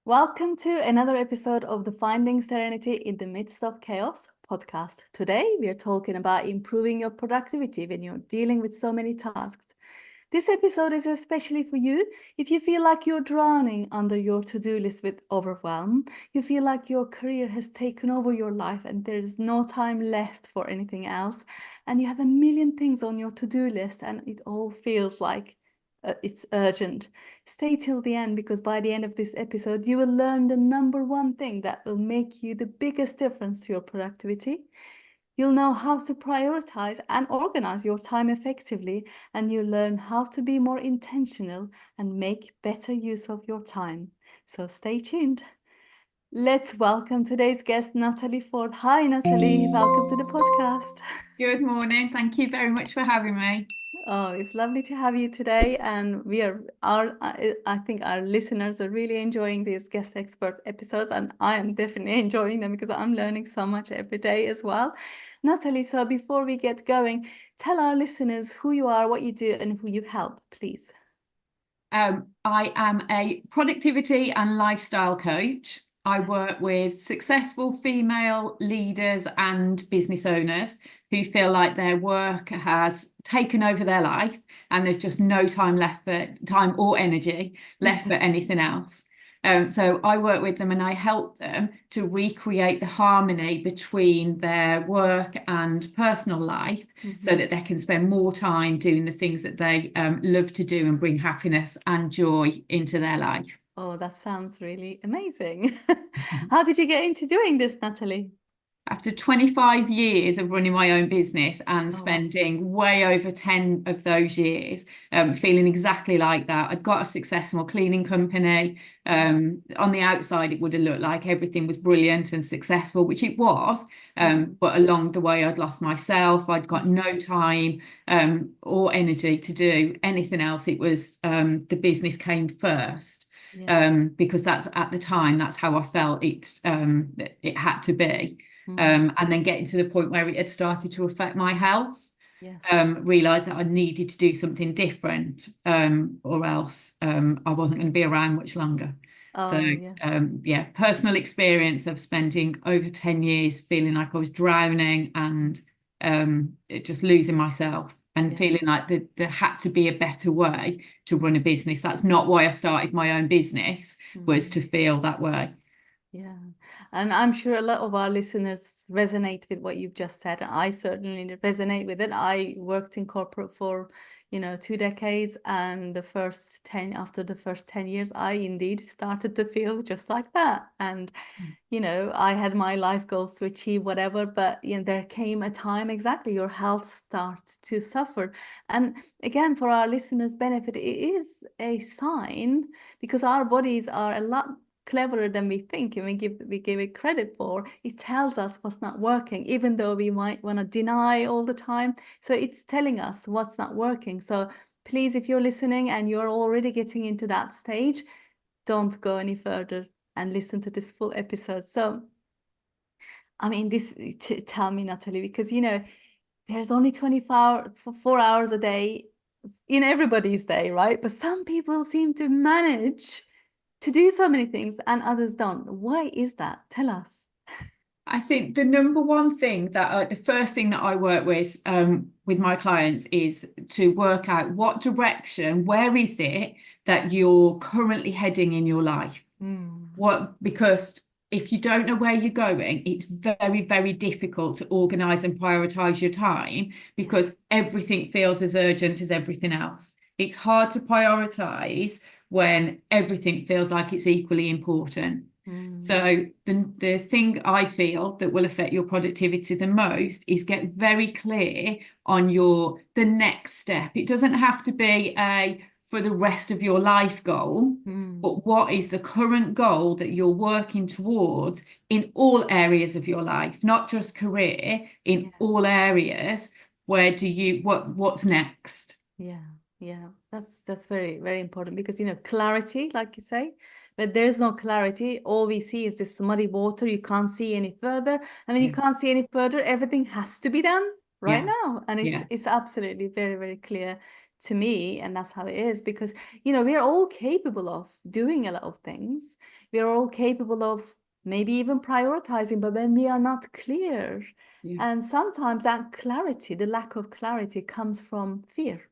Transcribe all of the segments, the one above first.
Welcome to another episode of the Finding Serenity in the Midst of Chaos podcast. Today, we are talking about improving your productivity when you're dealing with so many tasks. This episode is especially for you if you feel like you're drowning under your to-do list with overwhelm. You feel like your career has taken over your life and there's no time left for anything else. And you have a million things on your to-do list and it all feels like it's urgent. Stay till the end because by the end of this episode, you will learn the number one thing that will make you the biggest difference to your productivity. You'll know how to prioritize and organize your time effectively, and you'll learn how to be more intentional and make better use of your time. So stay tuned. Let's welcome today's guest, Natalie Ford. Hi, Natalie. Welcome to the podcast. Good morning. Thank you very much for having me. Oh, it's lovely to have you today, and I think our listeners are really enjoying these guest expert episodes, and I am definitely enjoying them because I'm learning so much every day as well. Natalie, so before we get going, tell our listeners who you are, what you do, and who you help, please. I am a productivity and lifestyle coach. I work with successful female leaders and business owners who feel like their work has taken over their life and there's just no time left for time or energy left for anything else. So I work with them and I help them to recreate the harmony between their work and personal life so that they can spend more time doing the things that they love to do and bring happiness and joy into their life. Oh, that sounds really amazing. How did you get into doing this, Natalie? After 25 years of running my own business and Oh, wow. spending way over 10 of those years feeling exactly like that, I'd got a successful cleaning company. On the outside, it would have looked like everything was brilliant and successful, which it was. But along the way, I'd lost myself. I'd got no time or energy to do anything else. It was the business came first. Because that's at the time, that's how I felt it had to be. And then getting to the point where it had started to affect my health, Yes. realised that I needed to do something different, or else I wasn't going to be around much longer. So, Oh, yes. personal experience of spending over 10 years feeling like I was drowning and just losing myself and feeling like there had to be a better way to run a business. That's not why I started my own business, was to feel that way. Yeah. And I'm sure a lot of our listeners resonate with what you've just said. I certainly resonate with it. I worked in corporate for, 2 decades, and after the first 10 years, I indeed started to feel just like that. And, I had my life goals to achieve whatever, but there came a time exactly your health starts to suffer. And again, for our listeners' benefit, it is a sign because our bodies are a lot cleverer than we think and we give it credit for. It tells us what's not working, even though we might want to deny all the time. So it's telling us what's not working. So please, if you're listening and you're already getting into that stage, don't go any further and listen to this full episode. So I mean, tell me, Natalie, because there's only 4 hours a day in everybody's day, right? But some people seem to manage to do so many things and others don't. Why is that? Tell us. I think the number one thing the first thing that I work with my clients is to work out what direction, where is it that you're currently heading in your life? Because if you don't know where you're going, it's very, very difficult to organise and prioritise your time because everything feels as urgent as everything else. It's hard to prioritise when everything feels like it's equally important. So the thing I feel that will affect your productivity the most is get very clear on the next step. It doesn't have to be for the rest of your life goal, but what is the current goal that you're working towards in all areas of your life, not just career, in all areas. What's next? Yeah, that's very, very important because clarity, like you say, but there's no clarity. All we see is this muddy water. You can't see any further. And when you can't see any further, everything has to be done right now. And it's absolutely very, very clear to me, and that's how it is, because we're all capable of doing a lot of things. We're all capable of maybe even prioritizing, but when we are not clear, and sometimes that clarity, the lack of clarity, comes from fear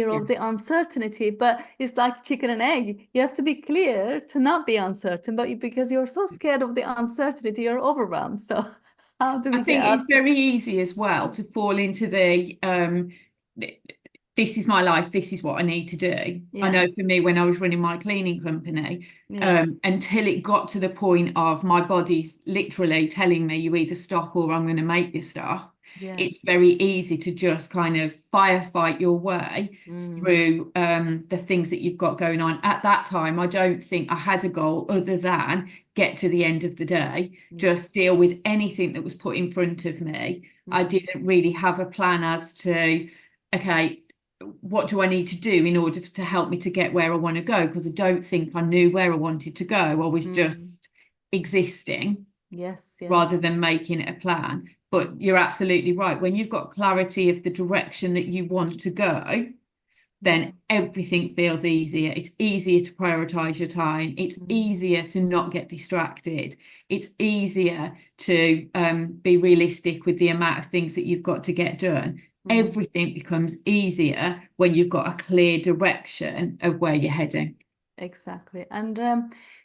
of the uncertainty. But it's like chicken and egg. You have to be clear to not be uncertain, but because you're so scared of the uncertainty, you're overwhelmed. So how do we I get think out? it's very easy as well to fall into the this is my life, this is what I need to do. I know for me, when I was running my cleaning company, until it got to the point of my body's literally telling me you either stop or I'm going to make you stop, it's very easy to just kind of firefight your way through the things that you've got going on. At that time, I don't think I had a goal other than get to the end of the day, just deal with anything that was put in front of me. I didn't really have a plan as to, okay, what do I need to do in order to help me to get where I want to go? Because I don't think I knew where I wanted to go. I was just existing rather than making it a plan. But you're absolutely right. When you've got clarity of the direction that you want to go, then everything feels easier. It's easier to prioritize your time. It's easier to not get distracted. It's easier to be realistic with the amount of things that you've got to get done. Everything becomes easier when you've got a clear direction of where you're heading. Exactly. And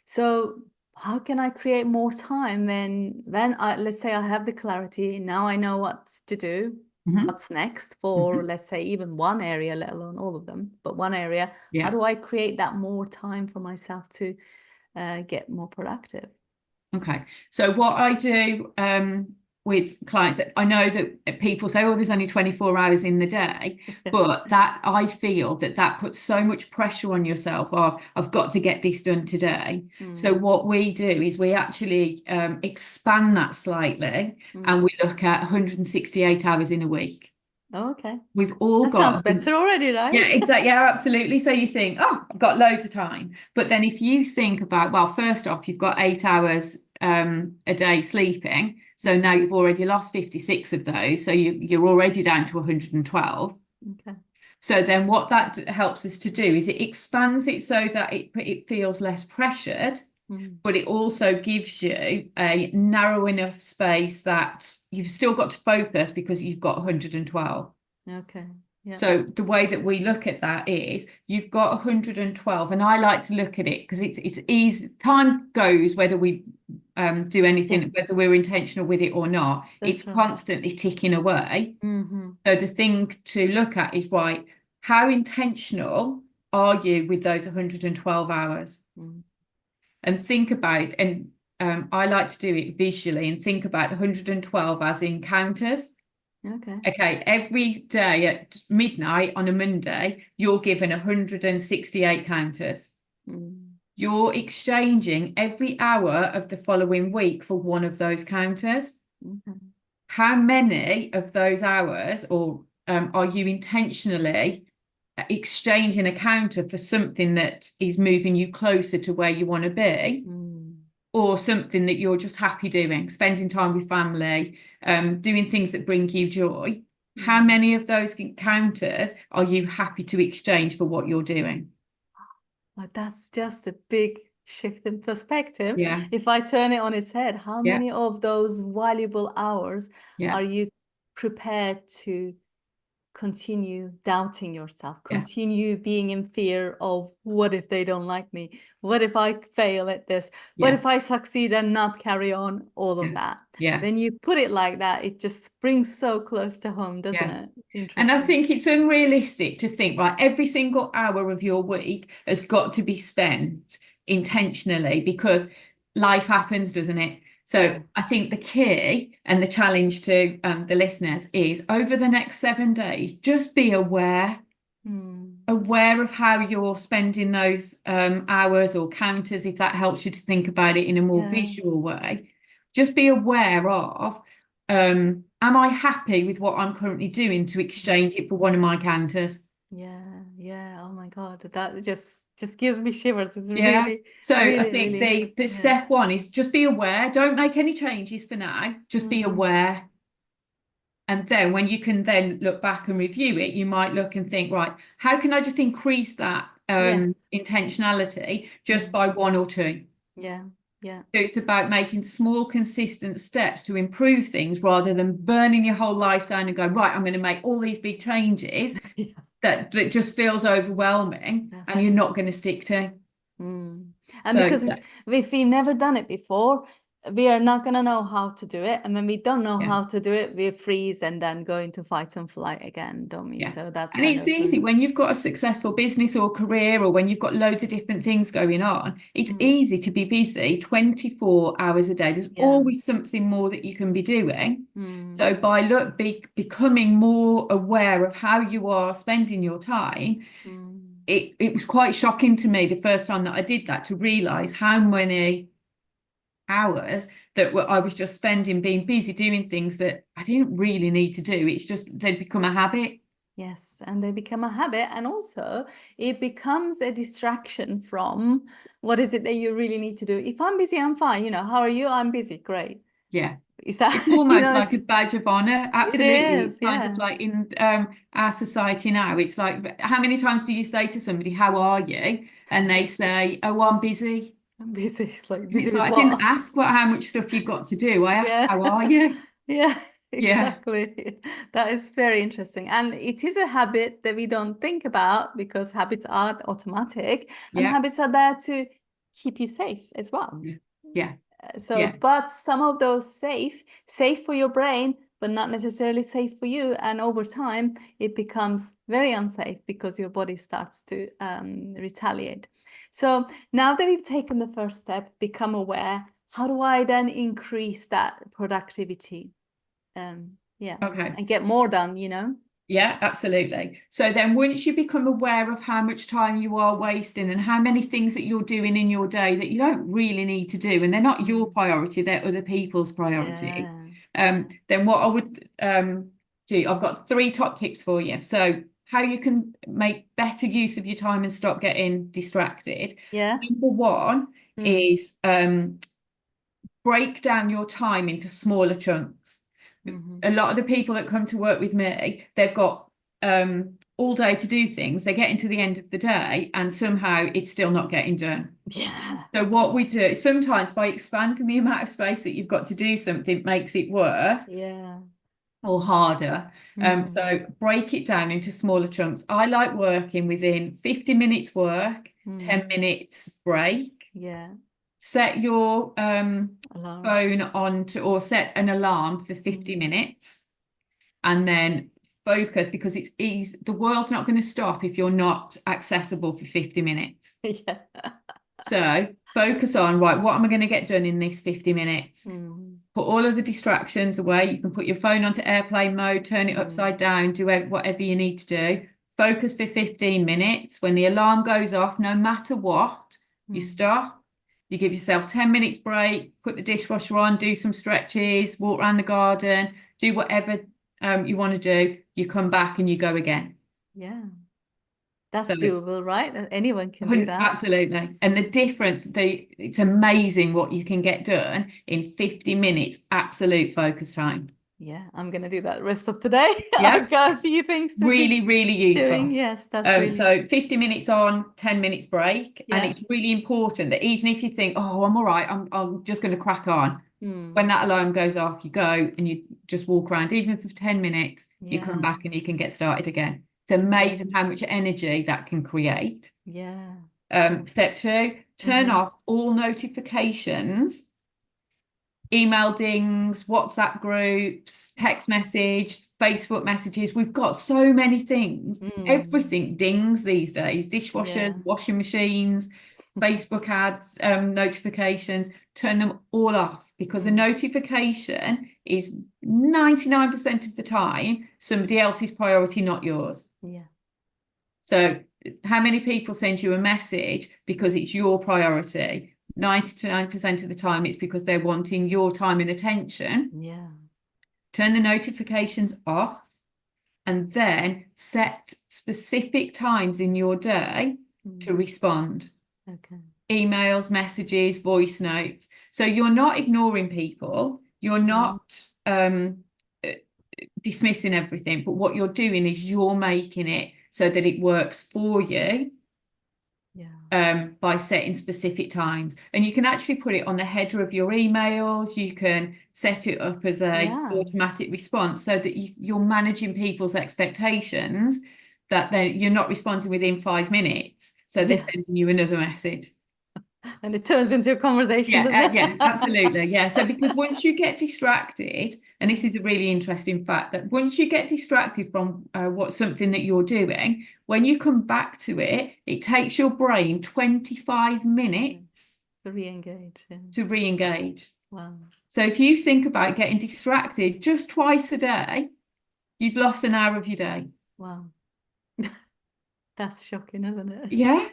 so how can I create more time when I, let's say I have the clarity, now I know what to do, what's next for, let's say, even one area, let alone all of them, but one area. How do I create that more time for myself to get more productive? Okay, so what I do with clients, I know that people say, oh, there's only 24 hours in the day, but that I feel that puts so much pressure on yourself of, I've got to get this done today. So what we do is we actually expand that slightly and we look at 168 hours in a week. Oh, okay. We've all that got sounds better already, right? Yeah, exactly. Yeah, absolutely. So you think, oh, I've got loads of time. But then if you think about, well, first off, you've got 8 hours a day sleeping. So now you've already lost 56 of those. So you're already down to 112. Okay. So then what that helps us to do is it expands it so that it feels less pressured, but it also gives you a narrow enough space that you've still got to focus because you've got 112. Okay. Yeah. So the way that we look at that is you've got 112, and I like to look at it because it's easy. Time goes whether we do anything, whether we're intentional with it or not. It's constantly ticking away. So the thing to look at is, right, how intentional are you with those 112 hours? And think about, and I like to do it visually and think about 112 as encounters. Okay, every day at midnight on a Monday, you're given 168 counters. You're exchanging every hour of the following week for one of those counters. How many of those hours or are you intentionally exchanging a counter for something that is moving you closer to where you want to be? Or something that you're just happy doing, spending time with family, doing things that bring you joy. How many of those counters are you happy to exchange for what you're doing? Well, that's just a big shift in perspective. Yeah. If I turn it on its head, how many of those valuable hours are you prepared to continue doubting yourself, continue being in fear of what if they don't like me? What if I fail at this? What if I succeed and not carry on? All of that. When you put it like that, it just brings so close to home, doesn't it? And I think it's unrealistic to think, right, every single hour of your week has got to be spent intentionally because life happens, doesn't it? So I think the key and the challenge to the listeners is over the next 7 days, just be aware of how you're spending those hours or counters, if that helps you to think about it in a more visual way. Just be aware of, am I happy with what I'm currently doing to exchange it for one of my counters? Yeah. Oh my God, that just gives me shivers. It's really, so really, I think the step one is just be aware. Don't make any changes for now. Just be aware. And then when you can then look back and review it, you might look and think, right, how can I just increase that Yes. intentionality just by 1 or 2? Yeah. Yeah. So it's about making small, consistent steps to improve things rather than burning your whole life down and go, right, I'm going to make all these big changes Yeah. that just feels overwhelming Yes. and you're not going to stick to. And So because if we've never done it before, we are not going to know how to do it. And when we don't know yeah. how to do it, we freeze and then go into fight and flight again, don't we? Yeah. So that's And kind it's of easy when you've got a successful business or career, or when you've got loads of different things going on, it's easy to be busy 24 hours a day. There's always something more that you can be doing. So by becoming more aware of how you are spending your time, it was quite shocking to me the first time that I did that, to realize how many hours that I was just spending being busy doing things that I didn't really need to do. It's just they'd become a habit. Yes, and they become a habit, and also it becomes a distraction from what is it that you really need to do. If I'm busy, I'm fine. How are you? I'm busy. Great. Yeah. Is that, It's almost like a badge of honor. it Absolutely. is, It's kind of like in our society now. It's like, how many times do you say to somebody, how are you? And they say, oh, I'm busy. I'm busy. It's like, And busy it's with like, I didn't what? ask how much stuff you've got to do. I asked, Yeah. how are you? Yeah, Yeah. exactly. That is very interesting. And it is a habit that we don't think about, because habits are automatic, and Yeah. habits are there to keep you safe as well. Yeah. Yeah. So, Yeah. but some of those safe for your brain, but not necessarily safe for you. And over time, it becomes very unsafe because your body starts to retaliate. So now that we've taken the first step, become aware, how do I then increase that productivity? Yeah, Okay. and get more done, Yeah, absolutely. So then once you become aware of how much time you are wasting and how many things that you're doing in your day that you don't really need to do, and they're not your priority, they're other people's priorities, then what I would do, I've got 3 top tips for you. So how you can make better use of your time and stop getting distracted. Yeah. Number 1 is break down your time into smaller chunks. A lot of the people that come to work with me, they've got all day to do things. They get into the end of the day and somehow it's still not getting done. Yeah. So what we do sometimes, by expanding the amount of space that you've got to do something, makes it worse. Yeah. Or harder. So break it down into smaller chunks. I like working within 50 minutes work, 10 minutes break. Yeah. Set your Alarm. phone on to, or set an alarm for 50 minutes, and then focus, because it's easy. The world's not going to stop if you're not accessible for 50 minutes. Yeah. So focus on, right, what am I going to get done in this 50 minutes? Put all of the distractions away. You can put your phone onto airplane mode, turn it upside down, do whatever you need to do. Focus for 15 minutes. When the alarm goes off, no matter what, you stop. You give yourself 10 minutes break, put the dishwasher on, do some stretches, walk around the garden, do whatever you want to do. You come back and you go again. Yeah. That's So, doable, right? Anyone can do that. absolutely. And the difference, it's amazing what you can get done in 50 minutes, absolute focus time. Yeah, I'm going to do that the rest of today. Yeah. I've got a few things to Really, be really useful. doing. Yes, that's really. So 50 minutes on, 10 minutes break. Yeah. And it's really important that even if you think, oh, I'm all right, I'm just going to crack on. When that alarm goes off, you go and you just walk around, even for 10 minutes, you come back and you can get started again. It's amazing how much energy that can create. Yeah. Step 2, turn off all notifications, email dings, WhatsApp groups, text message, Facebook messages. We've got so many things. Everything dings these days. Dishwashers, washing machines, Facebook ads, notifications. Turn them all off, because a notification is 99% of the time somebody else's priority, not yours. Yeah. So how many people send you a message because it's your priority? 99% of the time it's because they're wanting your time and attention. Yeah. Turn the notifications off, and then set specific times in your day to respond. Okay. Emails, messages, voice notes. So you're not ignoring people. You're not dismissing everything, but what you're doing is you're making it so that it works for you. By setting specific times, and you can actually put it on the header of your emails. You can set it up as a automatic response so that you're managing people's expectations, that then you're not responding within 5 minutes, so they're sending you another message. And it turns into a conversation. Yeah, absolutely. Yeah. So because once you get distracted, and this is a really interesting fact, that once you get distracted from what's something that you're doing, when you come back to it, it takes your brain 25 minutes to re-engage. To re-engage. Wow. So if you think about getting distracted just twice a day, you've lost an hour of your day. Wow. That's shocking, isn't it? Yeah.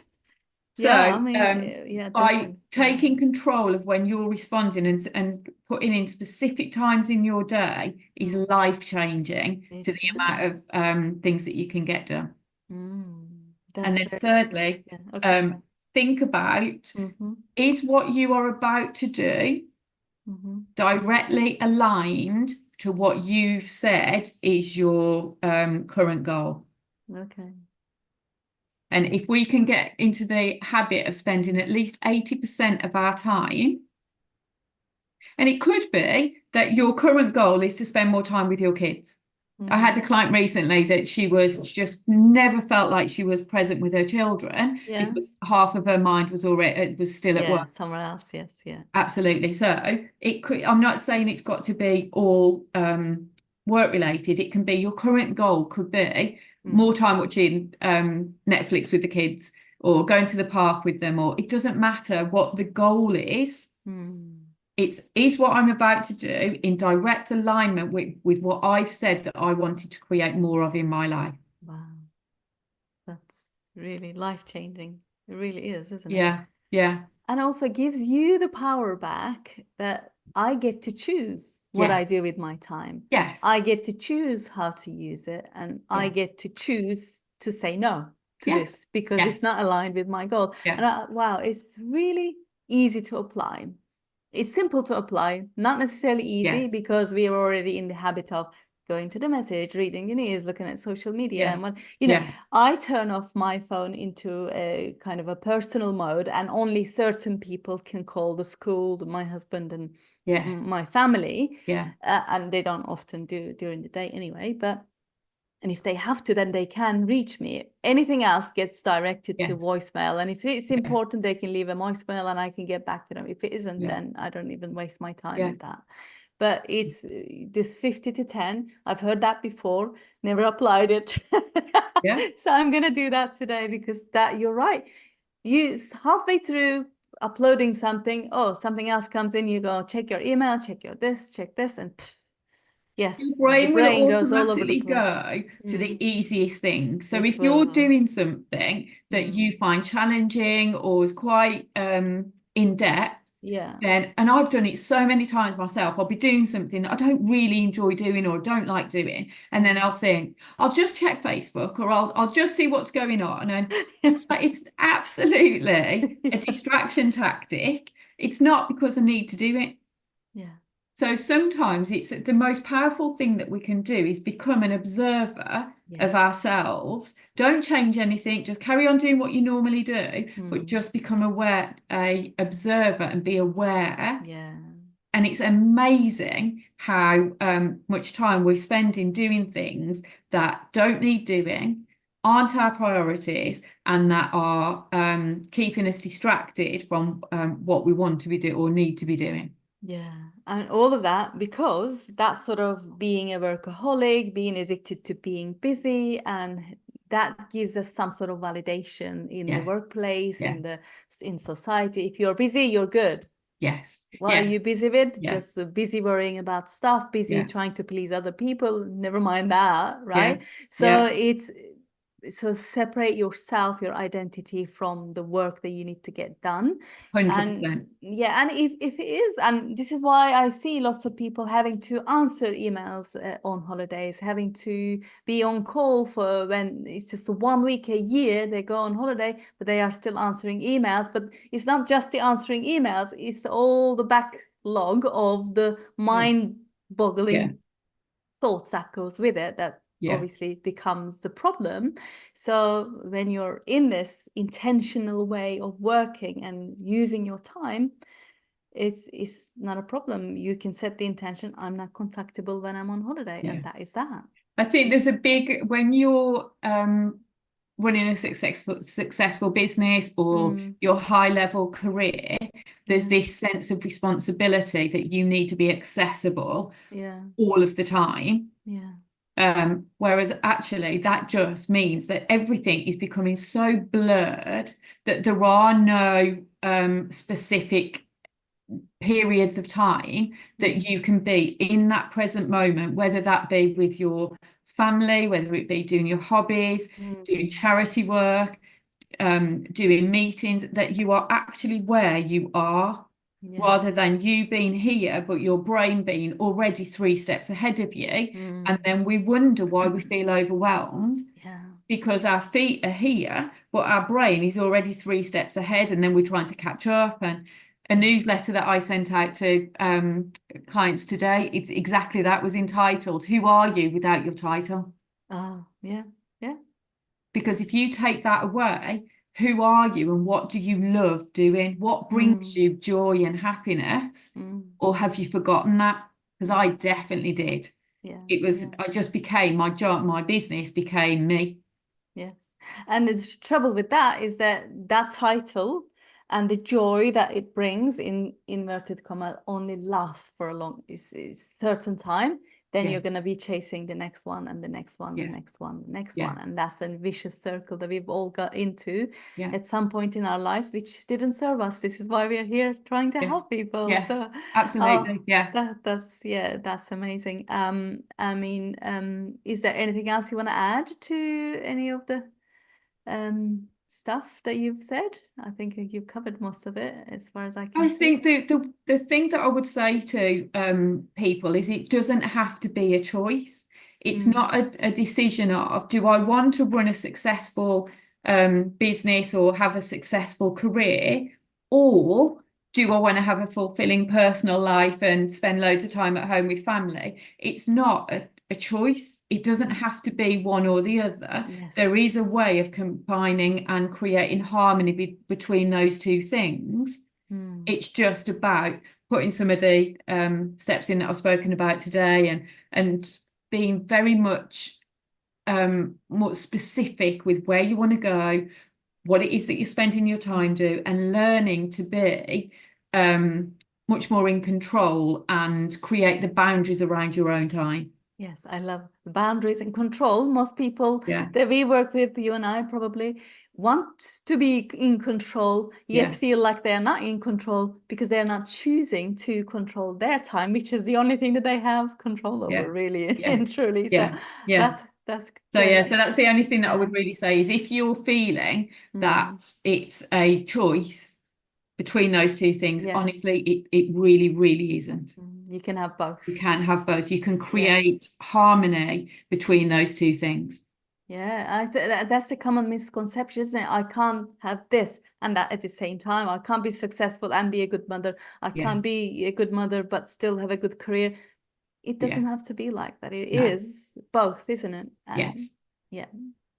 So I mean, by taking control of when you're responding and putting in specific times in your day is life-changing to the amount of things that you can get done. And then thirdly, think about, is what you are about to do directly aligned to what you've said is your current goal? Okay. And if we can get into the habit of spending at least 80% of our time, and it could be that your current goal is to spend more time with your kids. I had a client recently that she just never felt like she was present with her children because half of her mind was still at work. Somewhere else, yes, Absolutely. So it could, I'm not saying it's got to be all work related. It can be your current goal could be more time watching Netflix with the kids, or going to the park with them, or it doesn't matter what the goal is. Is what I'm about to do in direct alignment with what I've said that I wanted to create more of in my life. Wow. That's really life-changing. It really is, isn't it? Yeah. And also gives you the power back that I get to choose what I do with my time. Yes. I get to choose how to use it, and I get to choose to say no to this because it's not aligned with my goal. And wow, it's really easy to apply. It's simple to apply, not necessarily easy because we are already in the habit of going to the message, reading the news, looking at social media. And when, I turn off my phone into a kind of a personal mode, and only certain people can call the school, my husband and my family. And they don't often do during the day anyway, and if they have to, then they can reach me. Anything else gets directed to voicemail. And if it's important, they can leave a voicemail and I can get back to them. If it isn't, then I don't even waste my time with that. But it's this 50 to 10. I've heard that before, never applied it. So I'm going to do that today, because you're right. You halfway through uploading something, something else comes in, you go check your email, check this, and yes, your brain will goes all over the automatically place. go to the easiest thing. So if you're doing something that you find challenging or is quite in depth, then, and I've done it so many times myself, I'll be doing something that I don't really enjoy doing or don't like doing, and then I'll think, I'll just check Facebook, or I'll just see what's going on. And it's absolutely a distraction tactic. It's not because I need to do it. So sometimes it's the most powerful thing that we can do is become an observer of ourselves. Don't change anything, just carry on doing what you normally do, but just become an observer and be aware. And it's amazing how much time we're spending doing things that don't need doing, aren't our priorities, and that are keeping us distracted from what we want to be doing or need to be doing. And all of that because that's sort of being a workaholic, being addicted to being busy, and that gives us some sort of validation in the workplace, in society. If you're busy, you're good. What are you busy with? Just busy worrying about stuff, busy trying to please other people. Never mind that, right? So so separate yourself, your identity, from the work that you need to get done. 100%. And if it is, and this is why I see lots of people having to answer emails on holidays, having to be on call for when it's just 1 week a year they go on holiday, but they are still answering emails. But it's not just the answering emails, it's all the backlog of the mind-boggling thoughts that goes with it that obviously becomes the problem. So when you're in this intentional way of working and using your time, it's not a problem. You can set the intention, I'm not contactable when I'm on holiday, and that is that. I think there's a big, when you're running a successful business or your high level career, there's this sense of responsibility that you need to be accessible all of the time. Whereas actually that just means that everything is becoming so blurred that there are no specific periods of time that you can be in that present moment, whether that be with your family, whether it be doing your hobbies, doing charity work, doing meetings, that you are actually where you are, rather than you being here but your brain being already 3 steps ahead of you. And then we wonder why we feel overwhelmed, because our feet are here but our brain is already 3 steps ahead, and then we're trying to catch up. And a newsletter that I sent out to clients today, it's exactly that, was entitled, Who Are You Without Your Title? Oh, yeah. Because if you take that away, who are you and what do you love doing? What brings you joy and happiness? Or have you forgotten that? Because I definitely did. It was, I just became, my job, my business became me. Yes. And the trouble with that is that title and the joy that it brings, in inverted comma, only lasts for a long certain time. Then you're going to be chasing the next one and the next one, the next one, the next one. And that's a vicious circle that we've all got into at some point in our lives, which didn't serve us. This is why we are here trying to help people. Yes, so, absolutely. That's amazing. I mean, is there anything else you want to add to any of the stuff that you've said? I think you've covered most of it as far as I can see. I think the thing that I would say to people is, it doesn't have to be a choice. It's not a decision of, do I want to run a successful business or have a successful career, or do I want to have a fulfilling personal life and spend loads of time at home with family? It's not a choice. It doesn't have to be one or the other. There is a way of combining and creating harmony between those two things. It's just about putting some of the steps in that I've spoken about today, and being very much more specific with where you want to go, what it is that you're spending your time doing, and learning to be much more in control and create the boundaries around your own time. Yes, I love the boundaries and control. Most people that we work with, you and I probably, want to be in control, yet feel like they're not in control because they're not choosing to control their time, which is the only thing that they have control over, really and truly. So that's so so that's the only thing that I would really say is, if you're feeling that it's a choice between those two things, honestly, it really, really isn't. You can have both. You can have both. You can create harmony between those two things. That's the common misconception, isn't it? I can't have this and that at the same time. I can't be successful and be a good mother. I can't be a good mother but still have a good career. It doesn't have to be like that. It is both, isn't it? And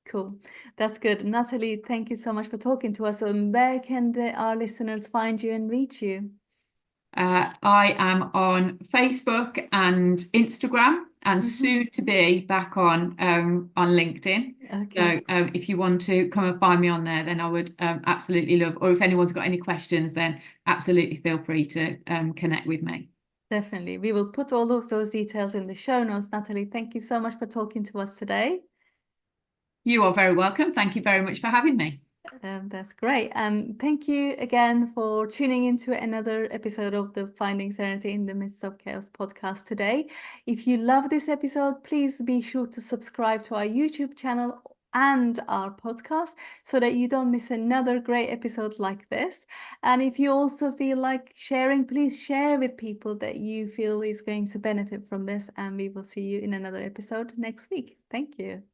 cool. That's good. Natalie, thank you so much for talking to us. Where can our listeners find you and reach you? I am on Facebook and Instagram, and soon to be back on LinkedIn. So if you want to come and find me on there, then I would absolutely love, or if anyone's got any questions, then absolutely feel free to connect with me. Definitely. We will put all of those details in the show notes. Natalie, thank you so much for talking to us today. You are very welcome. Thank you very much for having me. That's great. Thank you again for tuning into another episode of the Finding Serenity in the Midst of Chaos podcast today. If you love this episode, please be sure to subscribe to our YouTube channel and our podcast so that you don't miss another great episode like this. And if you also feel like sharing, please share with people that you feel is going to benefit from this. And we will see you in another episode next week. Thank you.